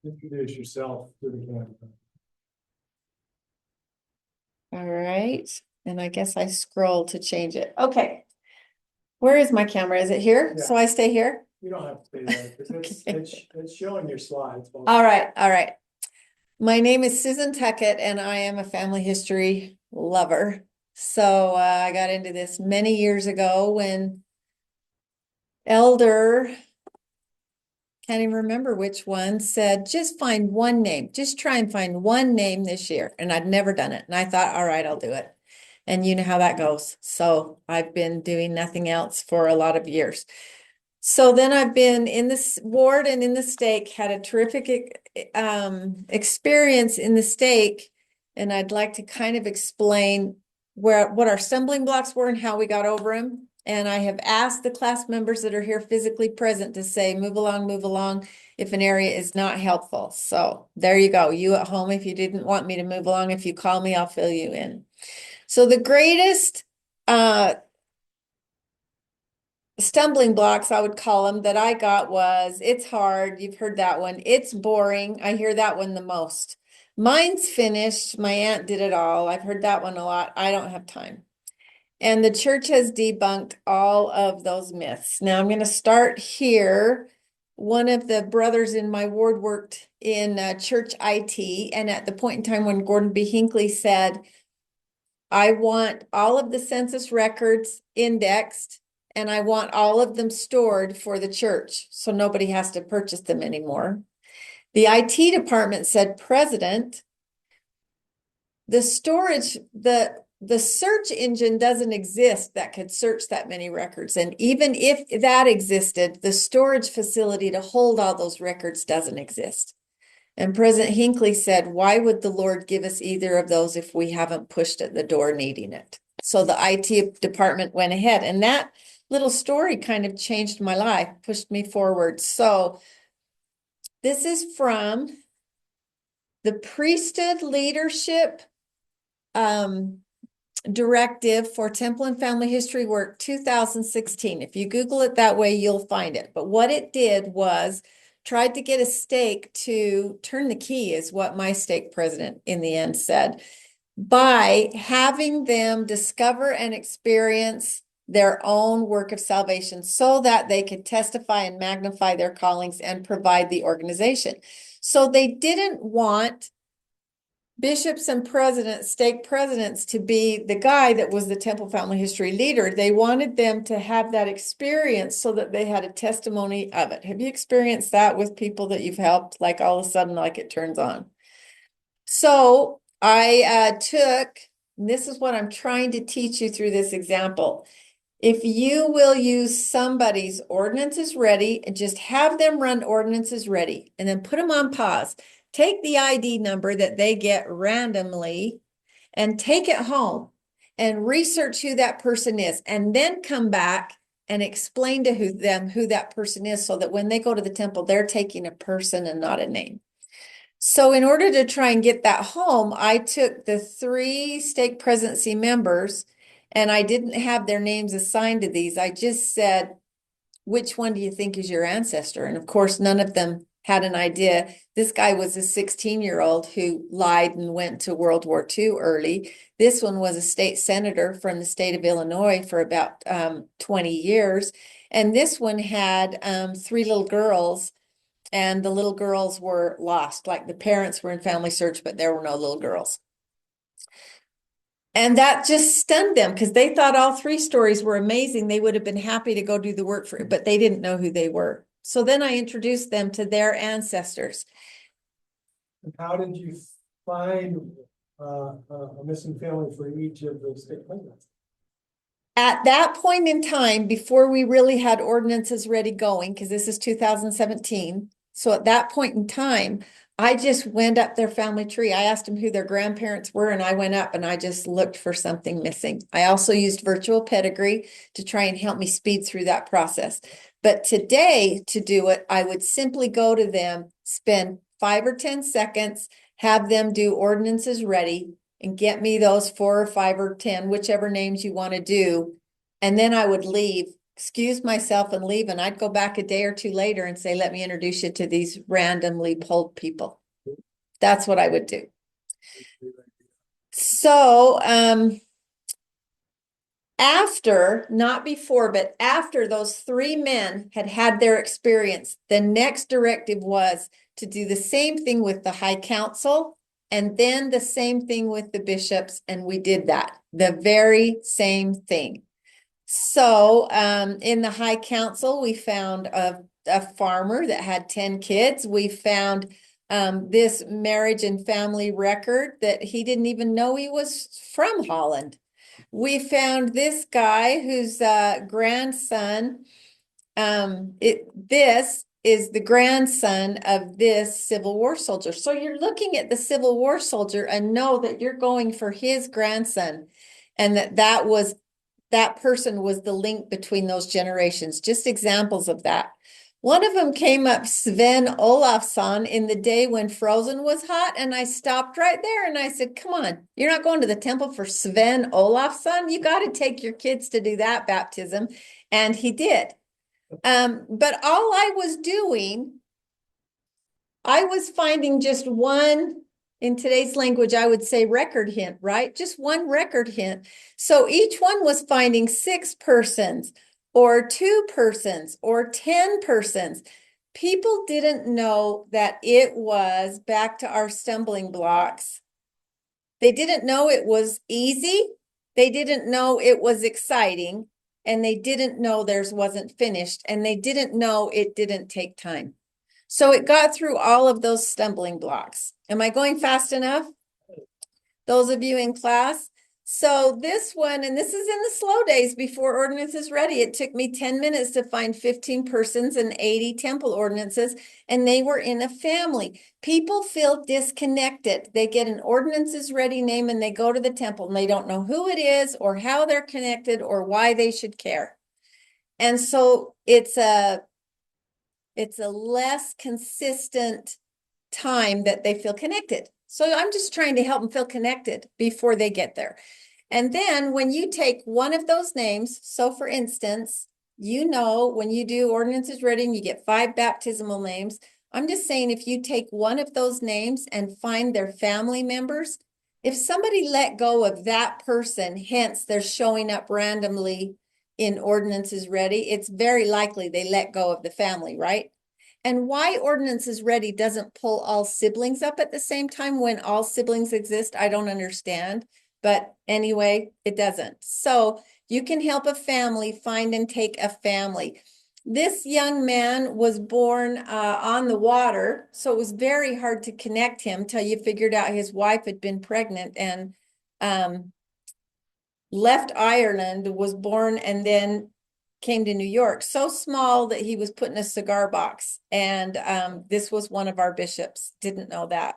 introduce yourself to the camera. All right, and I guess I scroll to change it. Okay. Where is my camera? Is it here? Yeah. So I stay here? You don't have to say that, because it's showing your slides. All right, all right. My name is Susan Tuckett, and I am a family history lover. So I got into this many years ago when Elder, can't even remember which one, said, just find one name. Just try and find one name this year. And I'd never done it. And I thought, all right, I'll do it. And you know how that goes. So I've been doing nothing else for a lot of years. So then I've been in this ward and in the stake, had a terrific experience in the stake. And I'd like to kind of explain what our stumbling blocks were and how we got over them. And I have asked the class members that are here physically present to say, move along if an area is not helpful. So there you go. You at home, if you didn't want me to move along, if you call me, I'll fill you in. So the greatest stumbling blocks, I would call them, that I got was, it's hard. You've heard that one. It's boring. I hear that one the most. Mine's finished. My aunt did it all. I've heard that one a lot. I don't have time. And the church has debunked all of those myths. Now I'm going to start here. One of the brothers in my ward worked in church IT. And at the point in time when Gordon B. Hinckley said, I want all of the census records indexed, and I want all of them stored for the church, so nobody has to purchase them anymore. The IT department said, President, the storage, the search engine doesn't exist that could search that many records. And even if that existed, the storage facility to hold all those records doesn't exist. And President Hinckley said, why would the Lord give us either of those if we haven't pushed at the door needing it? So the IT department went ahead, and that little story kind of changed my life, pushed me forward. So this is from the Priesthood Leadership Directive for Temple and Family History Work 2016. If you Google it that way, you'll find it. But what it did was tried to get a stake to turn the key, is what my stake president in the end said, by having them discover and experience their own work of salvation so that they could testify and magnify their callings and provide the organization. So they didn't want bishops and presidents, stake presidents, to be the guy that was the Temple family history leader. They wanted them to have that experience so that they had a testimony of it. Have you experienced that with people that you've helped? Like all of a sudden, like it turns on. So I took, and this is what I'm trying to teach you through this example. If you will use somebody's ordinances ready and just have them run ordinances ready and then put them on pause, take the ID number that they get randomly and take it home and research who that person is, and then come back and explain to who that person is, so that when they go to the temple, they're taking a person and not a name. So in order to try and get that home, I took the 3 stake presidency members, and I didn't have their names assigned to these. I just said, which one do you think is your ancestor? And of course, none of them had an idea. This guy was a 16-year-old who lied and went to World War II early. This one was a state senator from the state of Illinois for about 20 years. And this one had 3 little girls, and the little girls were lost. Like the parents were in family search, but there were no little girls. And that just stunned them, because they thought all 3 stories were amazing. They would have been happy to go do the work for it, but they didn't know who they were. So then I introduced them to their ancestors. How did you find a missing family for each of the state presidents? At that point in time, before we really had ordinances ready going, because this is 2017. So at that point in time, I just went up their family tree. I asked them who their grandparents were, and I went up and I just looked for something missing. I also used virtual pedigree to try and help me speed through that process. But today, to do it, I would simply go to them, spend 5 or 10 seconds, have them do ordinances ready, and get me those 4 or 5 or 10, whichever names you want to do. And then I would leave excuse myself and leave, and I'd go back a day or two later and say, let me introduce you to these randomly pulled people. That's what I would do. So, after, not before, but after those three men had had their experience, the next directive was to do the same thing with the High Council and then the same thing with the bishops. And we did that, the very same thing. So in the High Council, we found a farmer that had 10 kids. We found this marriage and family record that he didn't even know he was from Holland. We found this guy whose grandson, this is the grandson of this Civil War soldier. So you're looking at the Civil War soldier and know that you're going for his grandson, and that person was the link between those generations. Just examples of that. One of them came up, Sven Olafsson, in the day when Frozen was hot, and I stopped right there and I said, come on, you're not going to the temple for Sven Olafsson. You got to take your kids to do that baptism. And he did. But all I was doing, I was finding just one, in today's language, I would say record hint, right? Just one record hint. So each one was finding 6 persons or 2 persons or 10 persons. People didn't know that it was back to our stumbling blocks. They didn't know it was easy. They didn't know it was exciting. And they didn't know theirs wasn't finished. And they didn't know it didn't take time. So it got through all of those stumbling blocks. Am I going fast enough? Those of you in class? So this one, and this is in the slow days before ordinance is ready. It took me 10 minutes to find 15 persons and 80 temple ordinances, and they were in a family. People feel disconnected. They get an ordinances ready name and they go to the temple and they don't know who it is or how they're connected or why they should care. And so it's a less consistent time that they feel connected. So I'm just trying to help them feel connected before they get there. And then when you take one of those names, so for instance, you know, when you do ordinances reading, you get 5 baptismal names. I'm just saying, if you take one of those names and find their family members, if somebody let go of that person, hence they're showing up randomly in ordinances ready, it's very likely they let go of the family, right? And why ordinances ready doesn't pull all siblings up at the same time when all siblings exist, I don't understand. But anyway, it doesn't. So you can help a family find and take a family. This young man was born on the water, so it was very hard to connect him till you figured out his wife had been pregnant and left Ireland, was born, and then came to New York. So small that he was put in a cigar box. And this was one of our bishops. Didn't know that.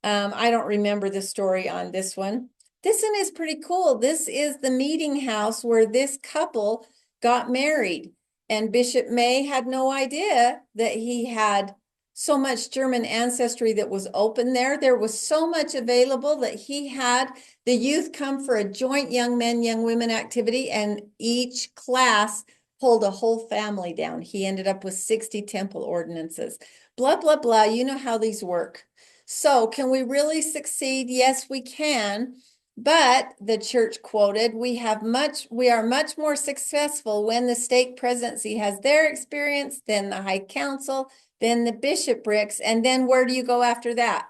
I don't remember the story on this one. This one is pretty cool. This is the meeting house where this couple got married. And Bishop May had no idea that he had so much German ancestry that was open there. There was so much available that he had the youth come for a joint young men, young women activity, and each class pulled a whole family down. He ended up with 60 temple ordinances. Blah, blah, blah. You know how these work. So can we really succeed? Yes, we can. But the church quoted, we are much more successful when the stake presidency has their experience, then the High Council, then the bishoprics, and then where do you go after that?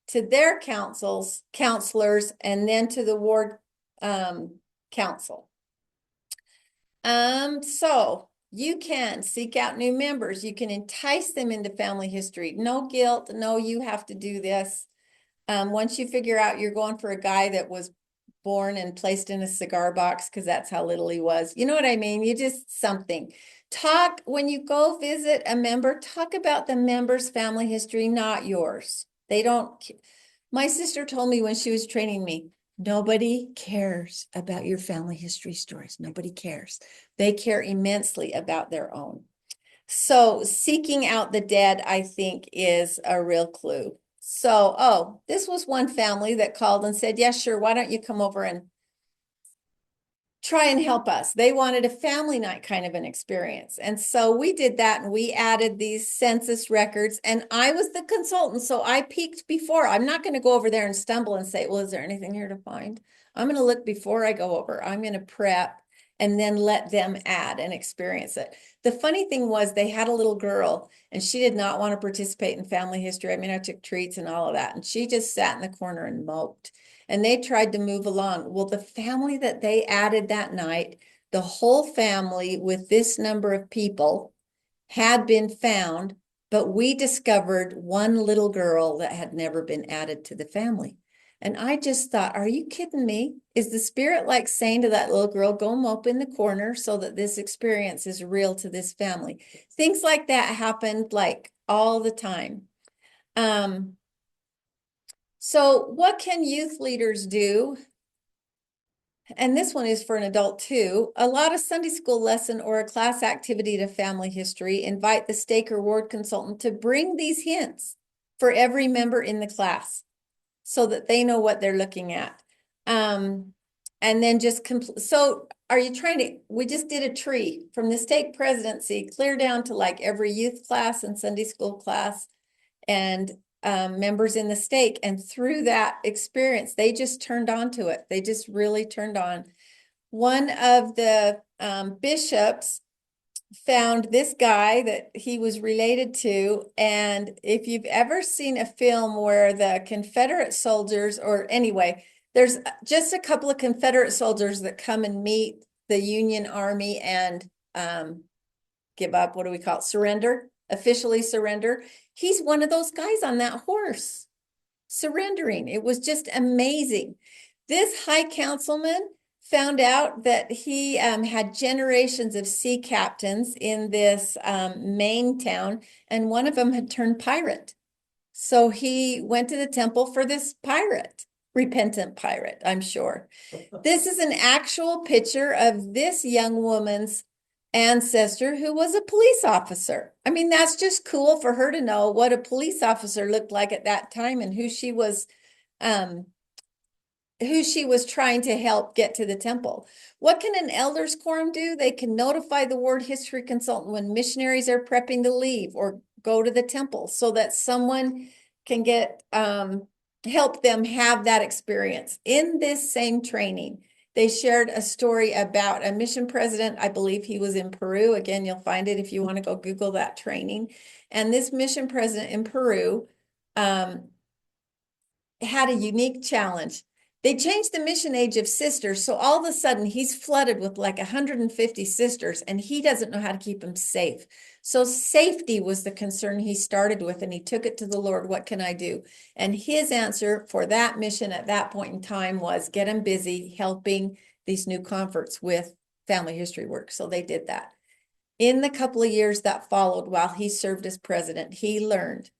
To their counselors, and then to the ward council. So you can seek out new members. You can entice them into family history. No guilt. No, you have to do this. Once you figure out you're going for a guy that was born and placed in a cigar box because that's how little he was. You know what I mean? You just something. Talk, when you go visit a member, talk about the member's family history, not yours. They don't. My sister told me when she was training me, nobody cares about your family history stories. Nobody cares. They care immensely about their own. So seeking out the dead, I think, is a real clue. So, oh, this was one family that called and said, yeah, sure, why don't you come over and try and help us. They wanted a family night kind of an experience. And so we did that and we added these census records and I was the consultant. So I peeked before. I'm not going to go over there and stumble and say, well, is there anything here to find? I'm going to look before I go over. I'm going to prep and then let them add and experience it. The funny thing was they had a little girl and she did not want to participate in family history. I mean, I took treats and all of that. And she just sat in the corner and moped. And they tried to move along. Well, the family that they added that night, the whole family with this number of people had been found, but we discovered one little girl that had never been added to the family. And I just thought, are you kidding me? Is the spirit like saying to that little girl, go mope in the corner so that this experience is real to this family? Things like that happened like all the time. So what can youth leaders do? And this one is for an adult too. Allot a Sunday school lesson or a class activity to family history. Invite the stake or ward consultant to bring these hints for every member in the class so that they know what they're looking at. And then just so are you trying to, we just did a tree from the stake presidency clear down to like every youth class and Sunday school class and members in the stake. And through that experience, they just turned on to it. They just really turned on. One of the bishops found this guy that he was related to. And if you've ever seen a film where the Confederate soldiers, or anyway, there's just a couple of Confederate soldiers that come and meet the Union Army and give up, what do we call it? Surrender, officially surrender. He's one of those guys on that horse surrendering. It was just amazing. This high councilman found out that he had generations of sea captains in this Maine town, and one of them had turned pirate. So he went to the temple for this pirate, repentant pirate, I'm sure. This is an actual picture of this young woman's ancestor who was a police officer. I mean, that's just cool for her to know what a police officer looked like at that time and who she was trying to help get to the temple. What can an elders quorum do? They can notify the ward history consultant when missionaries are prepping to leave or go to the temple so that someone can get help them have that experience. In this same training, they shared a story about a mission president. I believe he was in Peru. Again, you'll find it if you want to go Google that training. And this mission president in Peru had a unique challenge. They changed the mission age of sisters. So all of a sudden he's flooded with like 150 sisters and he doesn't know how to keep them safe. So safety was the concern he started with and he took it to the Lord. What can I do? And his answer for that mission at that point in time was get him busy helping these new converts with family history work. So they did that. In the couple of years that followed while he served as president, he learned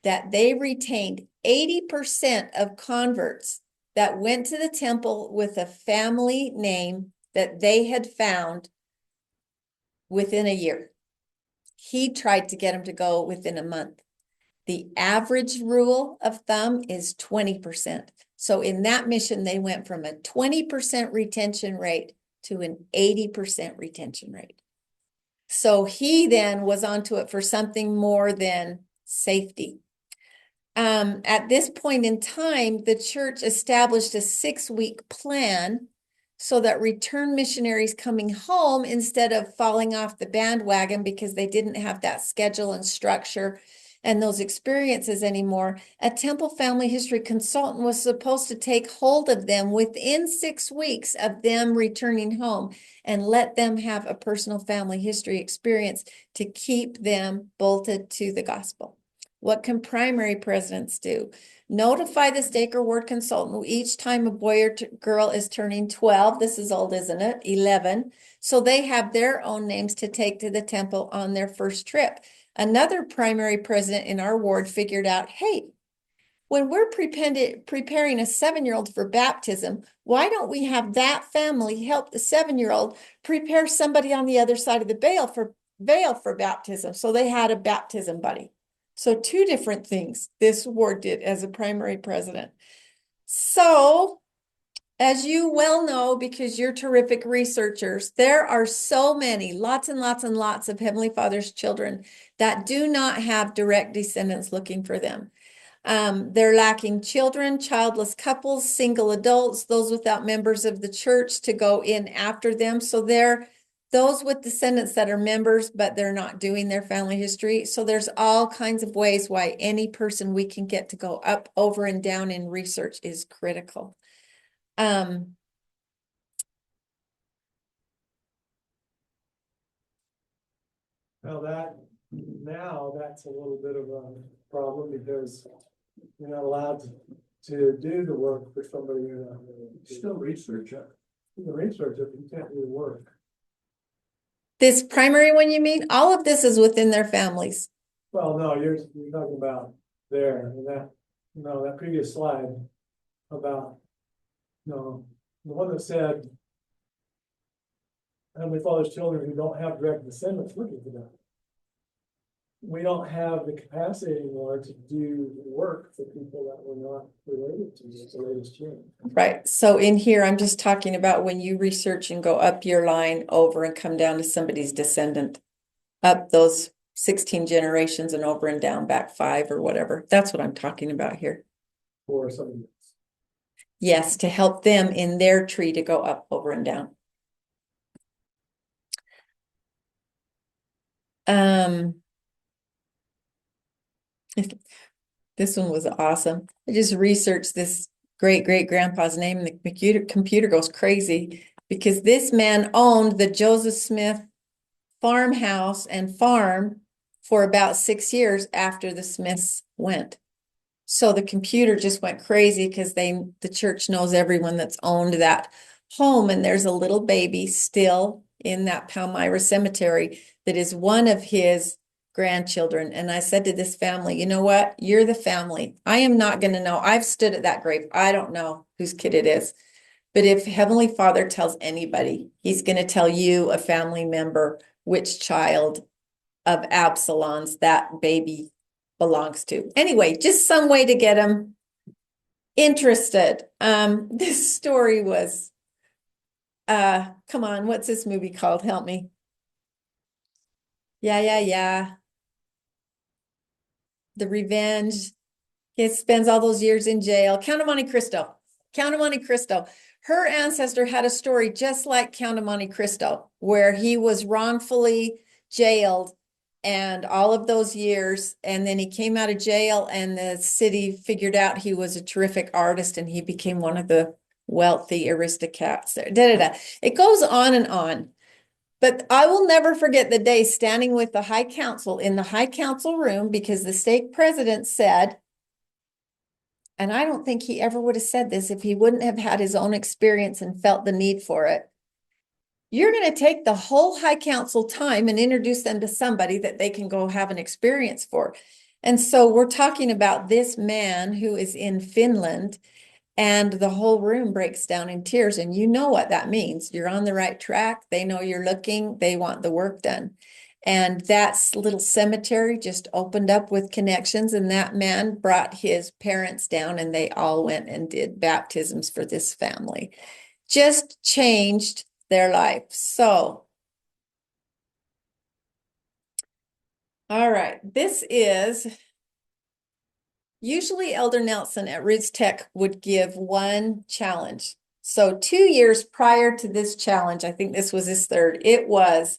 that they retained 80% of converts that went to the temple with a family name that they had found within a year. He tried to get them to go within a month. The average rule of thumb is 20%. So in that mission, they went from a 20% retention rate to an 80% retention rate. So he then was onto it for something more than safety. At this point in time, the church established a 6-week plan so that return missionaries coming home, instead of falling off the bandwagon because they didn't have that schedule and structure and those experiences anymore, a temple family history consultant was supposed to take hold of them within 6 weeks of them returning home and let them have a personal family history experience to keep them bolted to the gospel. What can primary presidents do? Notify the stake or ward consultant each time a boy or girl is turning 12. This is old, isn't it? 11. So they have their own names to take to the temple on their first trip. Another primary president in our ward figured out, hey, when we're preparing a 7-year-old for baptism, why don't we have that family help the 7-year-old prepare somebody on the other side of the veil for baptism? So they had a baptism buddy. So 2 different things this ward did as a primary president. So As you well know, because you're terrific researchers, there are so many, lots and lots and lots of Heavenly Father's children that do not have direct descendants looking for them. They're lacking children, childless couples, single adults, those without members of the church to go in after them. So they're those with descendants that are members, but they're not doing their family history. So there's all kinds of ways why any person we can get to go up, over, and down in research is critical. Now that's a little bit of a problem because you're not allowed to do the work for somebody you're not. Still research it. You can research it, but you can't do the work. This primary one, you mean? All of this is within their families. Well, no, you're talking about there, and that previous slide about, no, the one that said Heavenly Father's children who don't have direct descendants looking for them. We don't have the capacity anymore to do work for people that we're not related to. It's the latest change. Right. So in here, I'm just talking about when you research and go up your line over and come down to somebody's descendant, up those 16 generations and over and down back 5 or whatever. That's what I'm talking about here. For somebody else. Yes, to help them in their tree to go up, over, and down. This one was awesome. I just researched this great-great-grandpa's name, and the computer goes crazy because this man owned the Joseph Smith farmhouse and farm for about 6 years after the Smiths went. So the computer just went crazy because the church knows everyone that's owned that home, and there's a little baby still in that Palmyra cemetery that is one of his grandchildren. And I said to this family, you know what? You're the family. I am not going to know. I've stood at that grave. I don't know whose kid it is. But if Heavenly Father tells anybody, he's going to tell you, a family member, which child of Absalom's that baby belongs to. Anyway, just some way to get them interested. This story was, come on, what's this movie called? Help me. Yeah. The Revenge. He spends all those years in jail. Count of Monte Cristo. Count of Monte Cristo. Her ancestor had a story just like Count of Monte Cristo, where he was wrongfully jailed and all of those years, and then he came out of jail and the city figured out he was a terrific artist and he became one of the wealthy aristocrats there. It goes on and on. But I will never forget the day standing with the High Council in the High Council room, because the stake president said, and I don't think he ever would have said this if he wouldn't have had his own experience and felt the need for it. You're going to take the whole High Council time and introduce them to somebody that they can go have an experience for. And so we're talking about this man who is in Finland, and the whole room breaks down in tears. And you know what that means. You're on the right track. They know you're looking. They want the work done. And that little cemetery just opened up with connections. And that man brought his parents down and they all went and did baptisms for this family. Just changed their life. So, all right, this is... Usually Elder Nelson at Ridge Tech would give one challenge. So 2 years prior to this challenge, I think this was his third, it was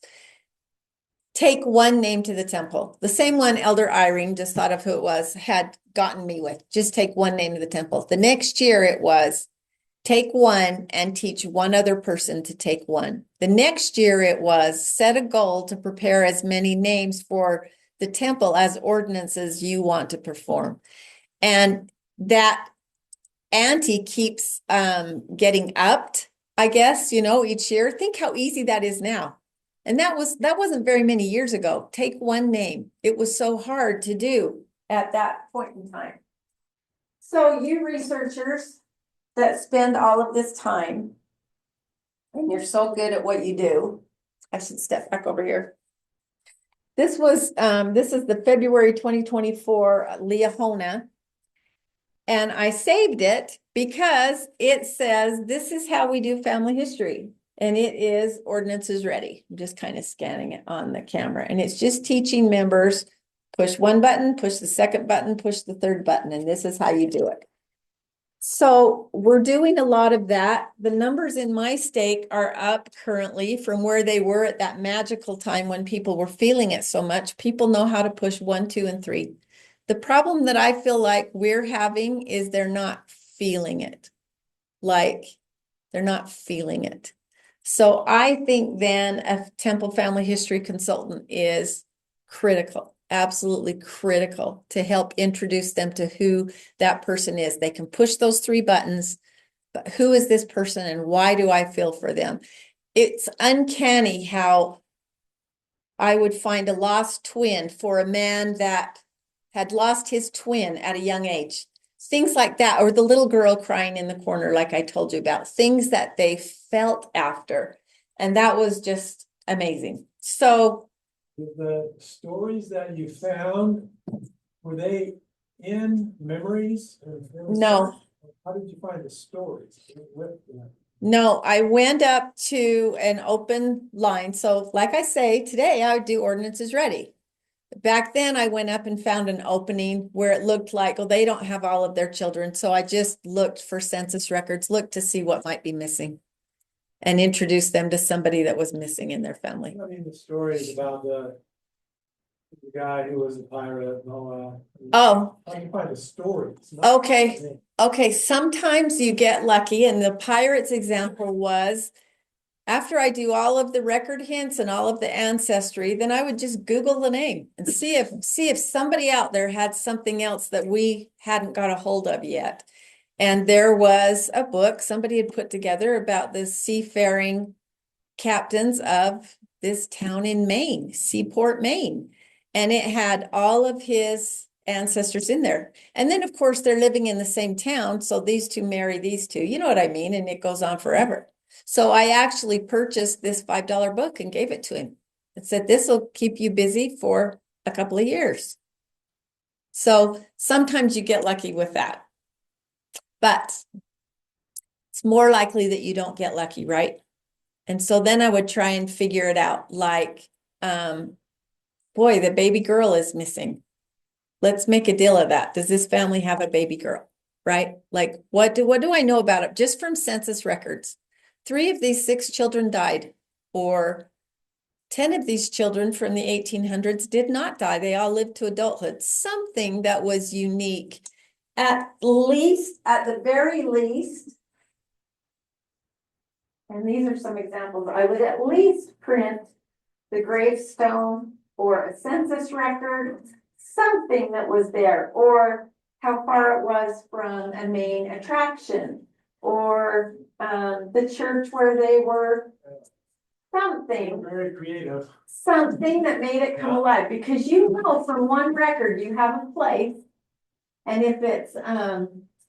take one name to the temple. The same one Elder Irene, just thought of who it was, had gotten me with. Just take one name to the temple. The next year it was take one and teach one other person to take one. The next year it was set a goal to prepare as many names for the temple as ordinances you want to perform. And that ante keeps getting upped, I guess, each year. Think how easy that is now. And that wasn't very many years ago. Take one name. It was so hard to do at that point in time. So you researchers that spend all of this time, and you're so good at what you do. I should step back over here. This is the February 2024 Liahona. And I saved it because it says this is how we do family history. And it is ordinances ready. I'm just kind of scanning it on the camera. And it's just teaching members, push one button, push the second button, push the third button, and this is how you do it. So we're doing a lot of that. The numbers in my stake are up currently from where they were at that magical time when people were feeling it so much. People know how to push 1, 2, and 3. The problem that I feel like we're having is they're not feeling it. Like they're not feeling it. So I think then a Temple family history consultant is critical, absolutely critical to help introduce them to who that person is. They can push those 3 buttons, but who is this person and why do I feel for them? It's uncanny how I would find a lost twin for a man that had lost his twin at a young age. Things like that, or the little girl crying in the corner, like I told you about, things that they felt after. And that was just amazing. So The stories that you found, were they in memories? No. How did you find the stories? no, I went up to an open line. So like I say, today I would do ordinances ready. Back then I went up and found an opening where it looked like, well, they don't have all of their children. So I just looked for census records, looked to see what might be missing and introduced them to somebody that was missing in their family. I mean, the stories about the guy who was a pirate, Noah. Oh, How do you find the stories? okay. Okay, sometimes you get lucky, and the pirates example was after I do all of the record hints and all of the ancestry, then I would just Google the name and see if somebody out there had something else that we hadn't got a hold of yet. And there was a book somebody had put together about the seafaring captains of this town in Maine, Seaport, Maine. And it had all of his ancestors in there. And then, of course, they're living in the same town. So these two marry these two, you know what I mean? And it goes on forever. So I actually purchased this $5 book and gave it to him. It said, this will keep you busy for a couple of years. So sometimes you get lucky with that. But it's more likely that you don't get lucky, right? And so then I would try and figure it out. Like, boy, the baby girl is missing. Let's make a deal of that. Does this family have a baby girl? Right? Like, what do I know about it? Just from census records. 3 of these 6 children died, or 10 of these children from the 1800s did not die. They all lived to adulthood. Something that was unique. At the very least, and these are some examples, I would at least print the gravestone or a census record, something that was there, or how far it was from a main attraction, or the church where they were, something. Very creative. Something that made it come alive, because you know from one record you have a place, and if it's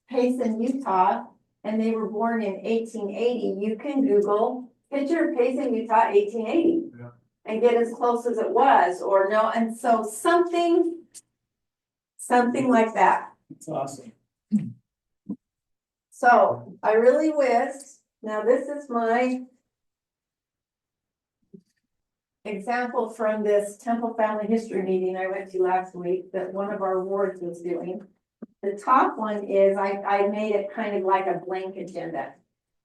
Payson, Utah, and they were born in 1880, you can Google picture of Payson, Utah, 1880, Yeah. and get as close as it was, or no, and so something like that. It's awesome. So I really wish, now this is my example from this Temple Family History meeting I went to last week that one of our wards was doing. The top one is, I made it kind of like a blank agenda.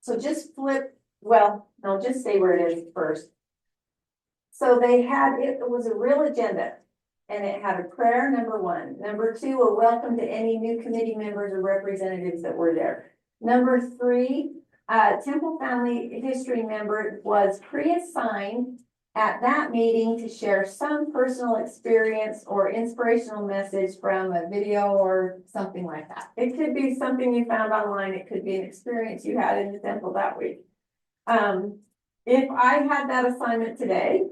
So just flip, well, no, just say where it is first. So it was a real agenda, and it had a prayer, number 1. Number 2, a welcome to any new committee members or representatives that were there. Number 3, Temple Family History member was pre-assigned at that meeting to share some personal experience or inspirational message from a video or something like that. It could be something you found online. It could be an experience you had in the temple that week. If I had that assignment today,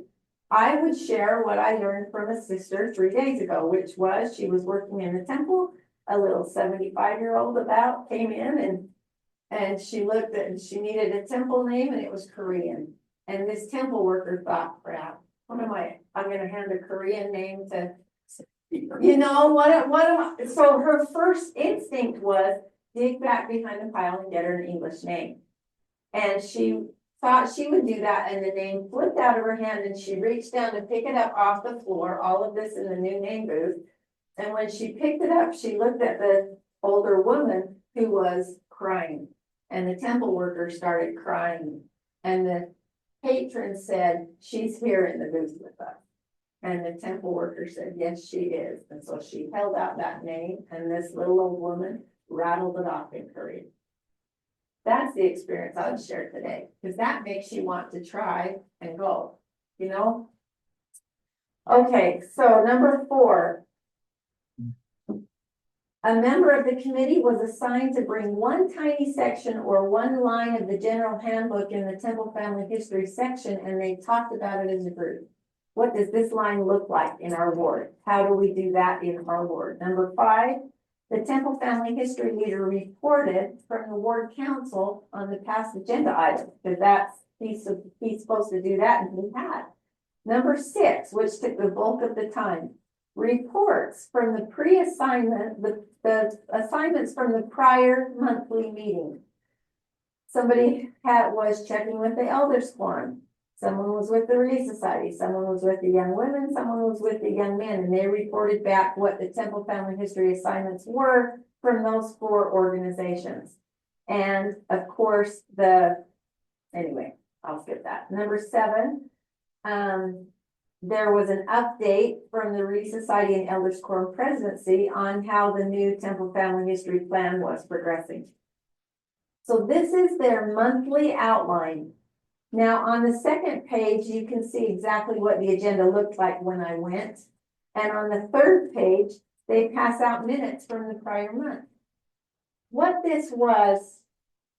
I would share what I learned from a sister 3 days ago, which was she was working in the temple. A little 75-year-old about came in and she looked at, and she needed a temple name, and it was Korean. And this temple worker thought, crap, I'm gonna hand a Korean name to, you know, what am I? So her first instinct was, dig back behind the pile and get her an English name. And she thought she would do that, and the name flipped out of her hand, and she reached down to pick it up off the floor, all of this in the new name booth. And when she picked it up, she looked at the older woman who was crying, and the temple worker started crying. And the patron said, "She's here in the booth with us." And the temple worker said, "Yes, she is." And so she held out that name, and this little old woman rattled it off in Korean. That's the experience I would share today, because that makes you want to try and go, you know? Okay, so number 4. A member of the committee was assigned to bring one tiny section or one line of the general handbook in the Temple Family History section, and they talked about it as a group. What does this line look like in our ward? How do we do that in our ward? Number 5, the Temple Family History leader reported from the ward council on the past agenda item, because he's supposed to do that, and he had. Number 6, which took the bulk of the time, reports from the pre-assignment, the assignments from the prior monthly meeting. Somebody was checking with the elders quorum. Someone was with the Relief Society, someone was with the young women, someone was with the young men, and they reported back what the Temple Family History assignments were from those 4 organizations. And of course, anyway, I'll skip that. Number 7, there was an update from the Relief Society and Elders Quorum presidency on how the new Temple Family History plan was progressing. So this is their monthly outline. Now, on the second page, you can see exactly what the agenda looked like when I went. And on the 3rd page, they pass out minutes from the prior month. What this was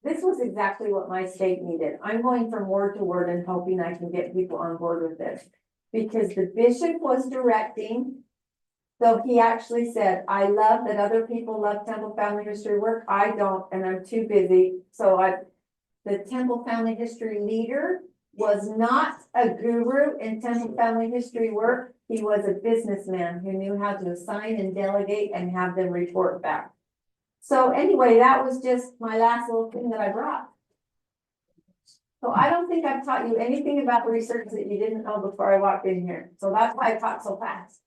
exactly what my state needed. I'm going from word to word and hoping I can get people on board with this. Because the bishop was directing, so he actually said, "I love that other people love Temple Family History work. I don't, and I'm too busy." So the Temple Family History leader was not a guru in Temple Family History work. He was a businessman who knew how to assign and delegate and have them report back. So anyway, that was just my last little thing that I brought. So I don't think I've taught you anything about research that you didn't know before I walked in here. So that's why I talk so fast.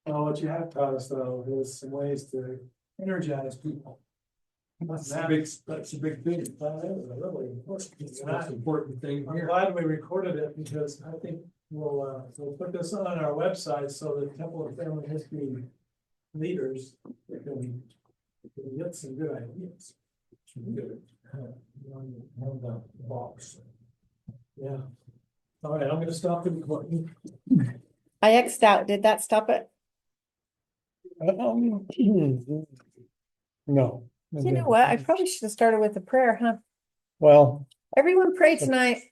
Well, what you have taught us though is some ways to energize people. That's a big thing. Really important. It's the most important thing I'm here. glad we recorded it because I think we'll put this on our website so that Temple of Family History leaders can get some good ideas. Box. Yeah. All right, I'm gonna stop the recording. I X'd out. Did that stop it? No. You know what? I probably should have started with a prayer, huh? Well, Everyone pray tonight.